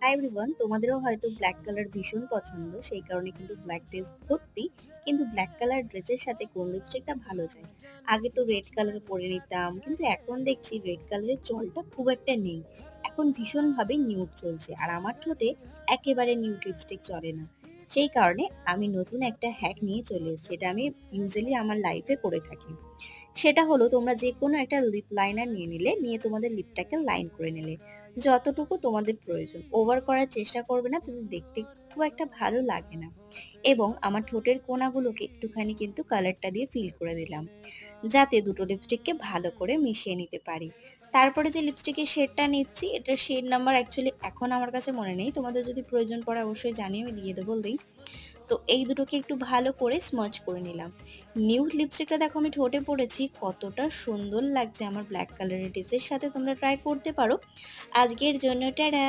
Hi everyone, তোমাদেরও হয়তো black colour ভীষণ পছন্দ, সেই কারণে কিন্তু ব্ল্যাক ড্রেস ভর্তি। কিন্তু ব্ল্যাক কালার ড্রেসের সাথে কোন লিপস্টিকটা ভালো যায়? আগে তো রেড কালার পরে নিতাম, কিন্তু এখন দেখছি রেড কালারের চলটা খুব একটা নেই। এখন ভীষণভাবে নিউড চলছে, আর আমার ঠোঁটে একেবারে নিউড লিপস্টিক চলে না। সেই কারণে আমি নতুন একটা হ্যাক নিয়ে চলে এসেছি, যেটা আমি ইউজুয়ালি আমার লাইফে করে থাকি। সেটা হলো, তোমরা যেকোনো একটা লিপ লাইনার নিয়ে নিলে, নিয়ে তোমাদের লিপটাকে লাইন করে নিলে যতটুকু তোমাদের প্রয়োজন। ওভার করার চেষ্টা করবে না, তুমি দেখতে খুব একটা ভালো লাগে না। এবং আমার ঠোঁটের কোণাগুলোকে একটুখানি কিন্তু কালারটা দিয়ে ফিল করে দিলাম, যাতে দুটো লিপস্টিককে ভালো করে মিশিয়ে নিতে পারি। তারপরে যে লিপস্টিকের শেডটা নিচ্ছি, এটার শেড নাম্বার অ্যাকচুয়ালি এখন আমার কাছে মনে নেই, তোমাদের যদি প্রয়োজন পড়ে অবশ্যই জানিয়ে আমি দিয়ে দেবো লিঙ্ক। তো এই দুটোকে একটু ভালো করে স্মাচ করে নিলাম। নিউড লিপস্টিকটা দেখো আমি ঠোঁটে পড়েছি, কতটা সুন্দর লাগছে আমার ব্ল্যাক কালারের ড্রেসের সাথে, তোমরা ট্রাই করতে পারো। আজকের জন্য টাটা।